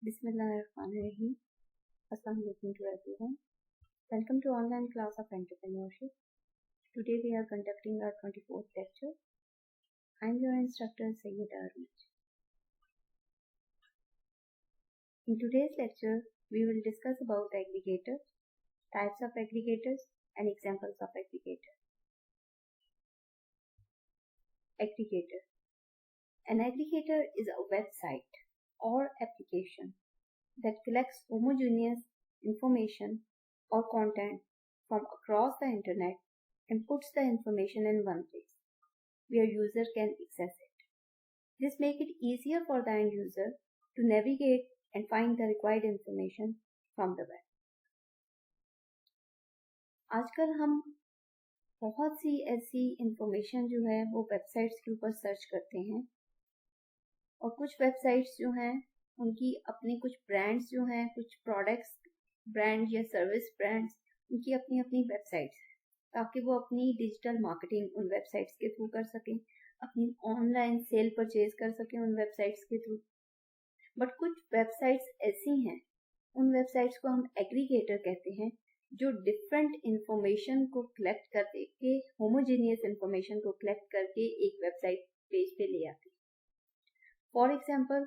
Bismillahirrahmanirrahim. Assalamu alaikum to everyone. Welcome to online class of entrepreneurship. Today we are conducting our 24th lecture. I am your instructor Sayyid Arij. In today's lecture, we will discuss about aggregators, types of aggregators, and examples of aggregators. Aggregator. An aggregator is a website or application that collects homogeneous information or content from across the internet and puts the information in one place where user can access it. This makes it easier for the end user to navigate and find the required information from the web. आजकल हम बहुत सी ऐसी information जो है वो websites के ऊपर search करते हैं और कुछ वेबसाइट्स जो हैं उनकी अपने कुछ ब्रांड्स जो हैं, कुछ प्रोडक्ट्स ब्रांड या सर्विस ब्रांड्स, उनकी अपनी अपनी वेबसाइट्स हैं ताकि वो अपनी डिजिटल मार्केटिंग उन वेबसाइट्स के थ्रू कर सकें, अपनी ऑनलाइन सेल परचेज कर सकें उन वेबसाइट्स के थ्रू। बट कुछ वेबसाइट्स ऐसी हैं, उन वेबसाइट्स को हम एग्रीगेटर कहते हैं, जो डिफरेंट इंफॉर्मेशन को कलेक्ट करके, होमोजेनियस इंफॉर्मेशन को कलेक्ट करके एक वेबसाइट पेज पे ले आती है। फॉर एग्जाम्पल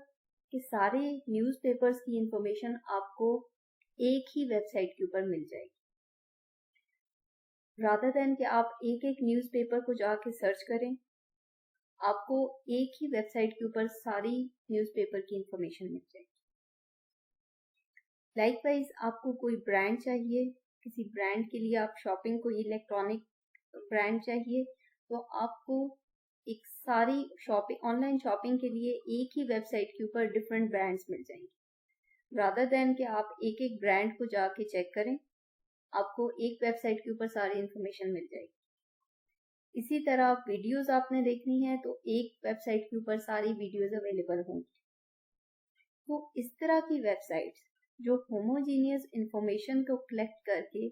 कि सारे न्यूज़पेपर्स की इंफॉर्मेशन आपको एक ही वेबसाइट के ऊपर मिल जाएगी, रादर देन कि आप एक एक न्यूज़पेपर को जाके सर्च करें, आपको एक ही वेबसाइट के ऊपर सारी न्यूज़पेपर की इंफॉर्मेशन मिल जाएगी। लाइकवाइज आपको कोई ब्रांड चाहिए, किसी ब्रांड के लिए आप शॉपिंग, कोई इलेक्ट्रॉनिक ब्रांड चाहिए, तो आपको एक सारी शॉपिंग, ऑनलाइन शॉपिंग के लिए एक ही वेबसाइट के ऊपर डिफरेंट ब्रांड्स मिल जाएंगे, रादर देन कि आप एक एक ब्रांड को जाके चेक करें, आपको एक वेबसाइट के ऊपर सारी इंफॉर्मेशन मिल जाएगी। इसी तरह वीडियोस आपने देखनी है तो एक वेबसाइट के ऊपर सारी वीडियोस अवेलेबल होंगी। तो इस तरह की वेबसाइट्स जो होमोजीनियस इंफॉर्मेशन को कलेक्ट करके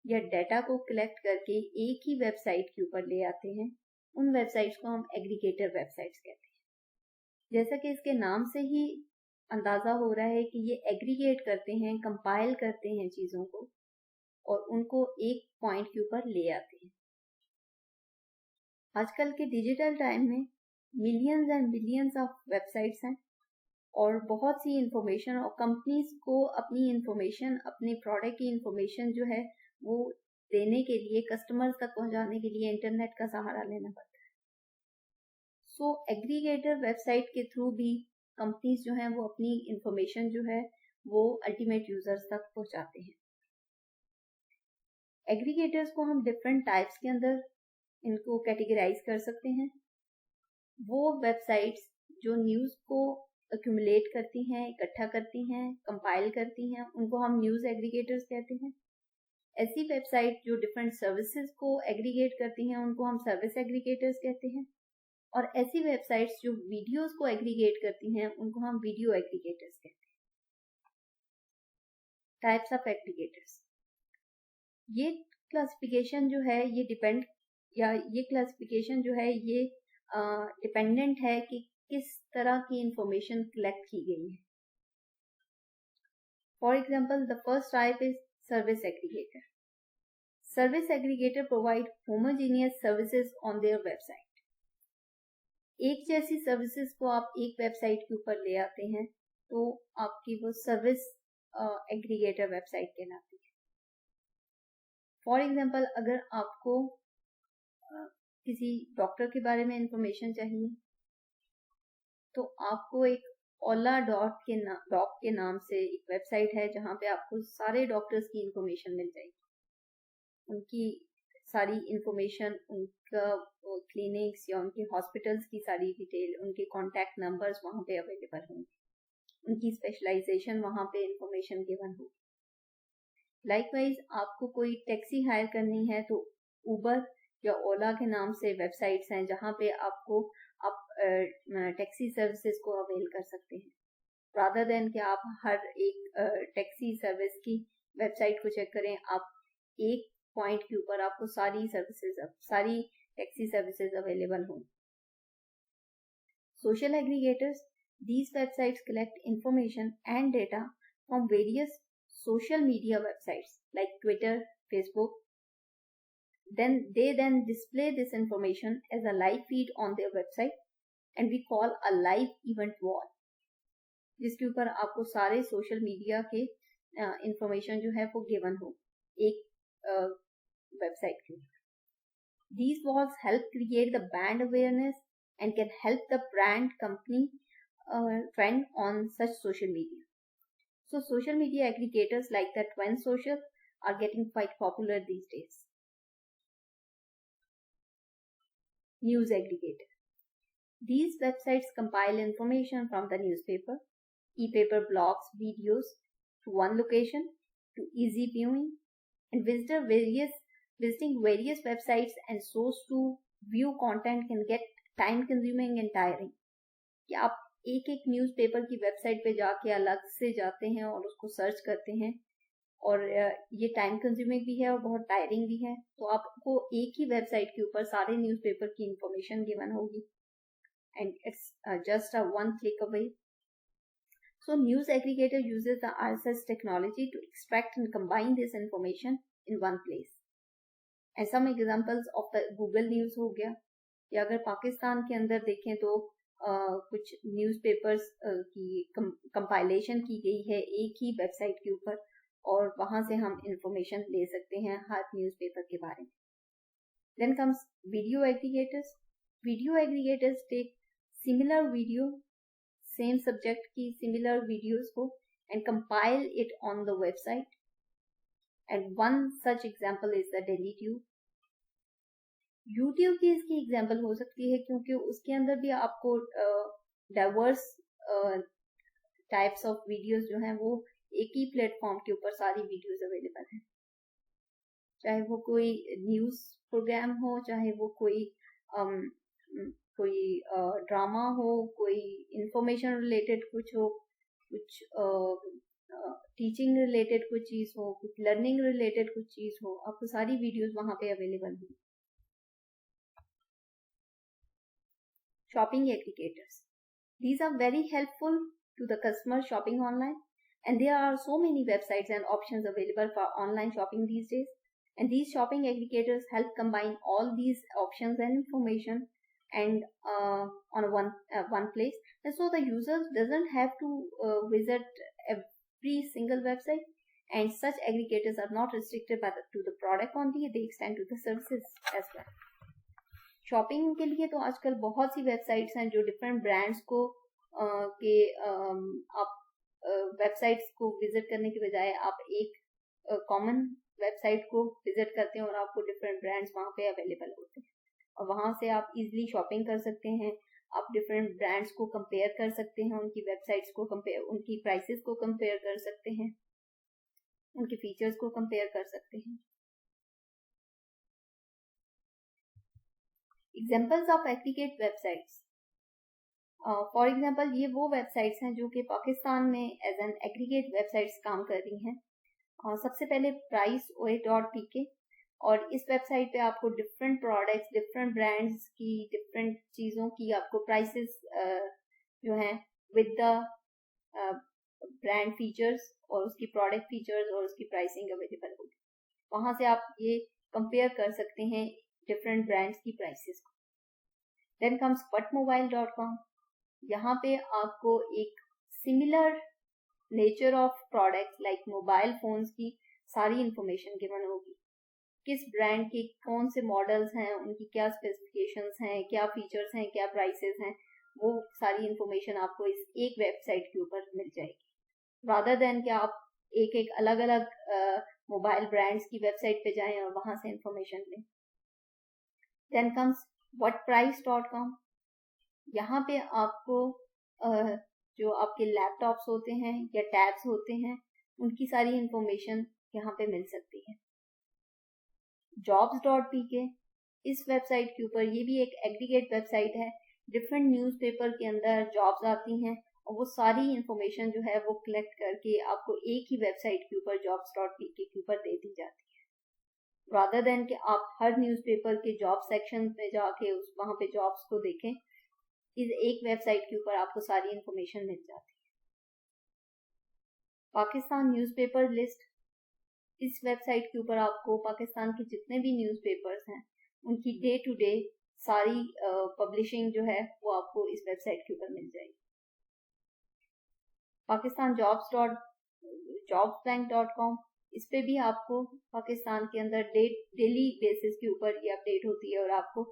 या डाटा को कलेक्ट करके एक ही वेबसाइट के ऊपर ले आते हैं, उन वेबसाइट्स को हम एग्रीगेटर वेबसाइट्स कहते हैं। जैसा कि इसके नाम से ही अंदाजा हो रहा है कि ये एग्रीगेट करते हैं, कंपाइल करते हैं चीज़ों को और उनको एक पॉइंट के ऊपर ले आते हैं। आजकल के डिजिटल टाइम में millions and billions of websites हैं और बहुत सी इंफॉर्मेशन, और कंपनीज को अपनी इंफॉर्मेशन, अपने प्रोडक्ट की इंफॉर्मेशन जो है वो देने के लिए, कस्टमर्स तक पहुंचाने के लिए इंटरनेट का सहारा लेना पड़ता है। सो एग्रीगेटर वेबसाइट के थ्रू भी कंपनीज जो हैं वो अपनी इंफॉर्मेशन जो है वो अल्टीमेट यूजर्स तक पहुंचाते हैं। एग्रीगेटर्स को हम डिफरेंट टाइप्स के अंदर इनको कैटेगराइज कर सकते हैं। वो वेबसाइट्स जो न्यूज़ को एक्यूमुलेट करती हैं, इकट्ठा करती हैं, कंपाइल करती हैं, उनको हम न्यूज़ एग्रीगेटर्स कहते हैं। ऐसी वेबसाइट जो डिफरेंट सर्विसेज को एग्रीगेट करती हैं उनको हम सर्विस एग्रीगेटर्स कहते हैं। और ऐसी वेबसाइट्स जो वीडियोस को एग्रीगेट करती हैं उनको हम वीडियो एग्रीगेटर्स कहते हैं। टाइप्स ऑफ एग्रीगेटर्स, ये क्लासिफिकेशन जो है ये क्लासिफिकेशन जो है ये डिपेंडेंट है कि किस तरह की इंफॉर्मेशन कलेक्ट की गई है। For example, the first type is service aggregator. Service aggregator provide homogeneous services on their website. एक जैसी सर्विसेज को आप एक वेबसाइट के ऊपर ले आते हैं तो आपकी वो सर्विस एग्रीगेटर वेबसाइट कहलाती है। फॉर एग्जाम्पल, अगर आपको किसी डॉक्टर के बारे में इंफॉर्मेशन चाहिए तो आपको एक ओला डॉट के नाम से एक वेबसाइट है जहाँ पे आपको सारे डॉक्टर्स की इंफॉर्मेशन मिल जाएगी, उनकी सारी इंफॉर्मेशन, उनका क्लिनिक्स या उनके हॉस्पिटल्स की सारी डिटेल, उनके कॉन्टैक्ट नंबर्स वहाँ पे अवेलेबल होंगे, उनकी स्पेशलाइजेशन वहाँ पे इंफॉर्मेशन गिवन होगी। लाइकवाइज आपको कोई टैक्सी हायर करनी है तो उबर या ओला के नाम से वेबसाइट्स हैं जहाँ पे आप टैक्सी सर्विसेज को अवेल कर सकते हैं, रादर देन कि आप हर एक टैक्सी सर्विस की वेबसाइट को चेक करें। आप एक पॉइंट के ऊपर आपको सारी टैक्सी सर्विसेज अवेलेबल हों। Social aggregators, These websites collect information and data from various social media websites like Twitter, Facebook. They display this information as a live feed on their website and we call a live event wall, जिसके ऊपर आपको सारे social media के information जो है वो given हो एक वेबसाइट के ऊपर. These walls help create the brand awareness and can help the brand company trend on such social media. So social media aggregators like the Trend Social are getting quite popular these days. News aggregator. These websites compile information from the newspaper, e-paper, blogs, videos to one location to easy viewing, and visiting various websites and source to view content can get time consuming and tiring. कि आप एक newspaper की website पे जाके अलग से जाते हैं और उसको सर्च करते हैं और ये टाइम कंज्यूमिंग भी है और बहुत टायरिंग भी है. तो आपको एक ही वेबसाइट के ऊपर सारे न्यूज़पेपर की इंफॉर्मेशन गिवन होगी and it's just a one click away. So news aggregator uses the RSS technology to extract and combine this information in one place. And some examples of the Google News हो गया, या अगर पाकिस्तान के अंदर देखें तो कुछ न्यूज़पेपर्स की कंपाइलेशन की गई है एक ही वेबसाइट के ऊपर और वहां से हम इंफॉर्मेशन ले सकते हैं हर न्यूज़पेपर के बारे में. Then comes video aggregators. Video aggregators take similar video, same subject की similar videos को and compile it on the website. And one such example is the DailyTube. YouTube की इसकी एग्जाम्पल हो सकती है क्योंकि उसके अंदर भी आपको डाइवर्स टाइप्स ऑफ वीडियोस जो हैं वो एक ही प्लेटफॉर्म के ऊपर सारी वीडियोस अवेलेबल हैं, चाहे वो कोई न्यूज़ प्रोग्राम हो, चाहे वो कोई ड्रामा हो, कोई इंफॉर्मेशन रिलेटेड कुछ हो, कुछ टीचिंग रिलेटेड कुछ चीज हो, कुछ लर्निंग रिलेटेड कुछ चीज हो, आपको सारी वीडियोस वहां पे अवेलेबल हैं. Shopping aggregators. These are very helpful to the customer shopping online, and there are so many websites and options available for online shopping these days. And these shopping aggregators help combine all these options and information and on one place, and so the user doesn't have to visit every single website. And such aggregators are not restricted to the product only; they extend to the services as well. Shopping के लिए तो आजकल बहुत सी websites हैं जो different brands को आप websites को विजिट करने के बजाय आप एक कॉमन वेबसाइट को विजिट करते हैं और आपको डिफरेंट ब्रांड्स वहां पे अवेलेबल होते हैं और वहां से आप इजीली शॉपिंग कर सकते हैं. आप डिफरेंट ब्रांड्स को कंपेयर कर सकते हैं, उनकी वेबसाइट्स को कंपेयर, उनकी प्राइसेस को कंपेयर कर सकते हैं, उनके फीचर्स को कंपेयर कर सकते हैं. Examples of aggregate websites. For example ये वो वेबसाइट्स हैं जो कि पाकिस्तान में एज एन एग्रीगेट वेबसाइट्स काम कर रही हैं. सबसे पहले priceoa.pk, और इस वेबसाइट पे आपको डिफरेंट प्रोडक्ट्स, डिफरेंट ब्रांड्स की, डिफरेंट चीज़ों की आपको प्राइसेस जो हैं विद द ब्रांड फीचर्स और उसकी प्रोडक्ट फीचर्स और उसकी प्राइसिंग अवेलेबल होगी. वहां से आप ये कंपेयर कर सकते हैं डिफरेंट ब्रांड्स की प्राइसेस को. Then comes patmobile.com. यहाँ पे आपको एक similar nature of products like mobile phones की सारी इंफॉर्मेशन गिवन होगी. किस ब्रांड के कौन से मॉडल्स हैं, उनकी क्या स्पेसिफिकेशंस हैं, क्या फीचर्स हैं, क्या प्राइसेस हैं, वो सारी इंफॉर्मेशन आपको इस एक वेबसाइट के ऊपर मिल जाएगी, रादर देन कि आप एक एक अलग अलग मोबाइल ब्रांड्स की वेबसाइट पे जाएं और वहां से इंफॉर्मेशन लें. Then comes whatprice.com. यहाँ पे आपको जो आपके लैपटॉप्स होते हैं या टैब्स होते हैं उनकी सारी इंफॉर्मेशन यहाँ पे मिल सकती है. jobs.pk, इस वेबसाइट के ऊपर, ये भी एक एग्रीगेट वेबसाइट है. डिफरेंट न्यूज़पेपर के अंदर जॉब्स आती हैं और वो सारी इंफॉर्मेशन जो है वो कलेक्ट करके आपको एक ही वेबसाइट के ऊपर jobs.pk के ऊपर दे दी जाती है, रादर देन कि आप हर न्यूज़पेपर के जॉब सेक्शन पे जाके वहां पे जॉब्स को देखें. इस एक वेबसाइट के ऊपर आपको सारी इंफॉर्मेशन मिल जाती है। पाकिस्तान न्यूज़पेपर लिस्ट, इस वेबसाइट के ऊपर आपको पाकिस्तान के जितने भी न्यूज़पेपर्स हैं उनकी डे टू डे सारी पब्लिशिंग जो है वो आपको इस वेबसाइट के ऊपर मिल जाएगी। पाकिस्तान jobsbank.com, इस पे भी आपको पाकिस्तान के अंदर डेली बेसिस के ऊपर ये अपडेट होती है और आपको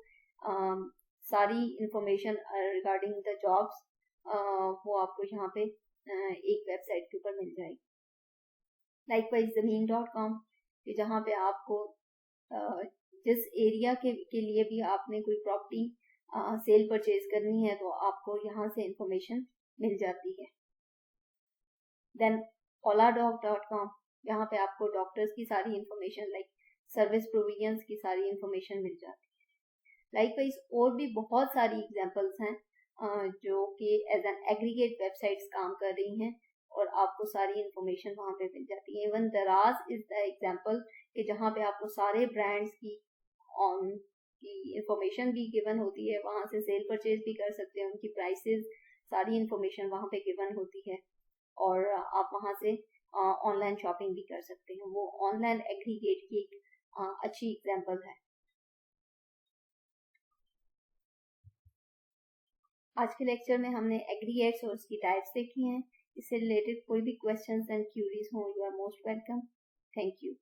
सारी इंफॉर्मेशन रिगार्डिंग द जॉब्स वो आपको यहाँ पे एक वेबसाइट के ऊपर मिल जाएगी। लाइकवाइज ज़मीन.com, जहाँ पे आपको जिस एरिया के लिए भी आपने कोई प्रॉपर्टी सेल परचेज करनी है तो आपको यहाँ से इंफॉर्मेशन मिल जाती है। देन oladoc.com, यहाँ पे आपको डॉक्टर्स की सारी इंफॉर्मेशन लाइक सर्विस प्रोविजंस की सारी इंफॉर्मेशन मिल जाती है। लाइकवाइज और भी बहुत सारी एग्जांपल्स हैं जो कि एज एन एग्रीगेट वेबसाइट्स काम कर रही हैं और आपको सारी इंफॉर्मेशन वहाँ पे मिल जाती है। इवन दराज इज द एग्जांपल कि जहाँ पे आपको सारे ब्रांड्स की इंफॉर्मेशन भी गिवन होती है, वहाँ से सेल परचेज भी कर सकते हैं, उनकी प्राइसेस सारी इंफॉर्मेशन वहाँ पे गिवन होती है और आप वहाँ से ऑनलाइन शॉपिंग भी कर सकते हैं। वो ऑनलाइन एग्रीगेट की एक अच्छी एग्जांपल है। आज के लेक्चर में हमने एग्रीगेट्स और उसकी टाइप्स देखी हैं। इससे रिलेटेड कोई भी क्वेश्चंस एंड क्यूरीज हो, you are most welcome. Thank you.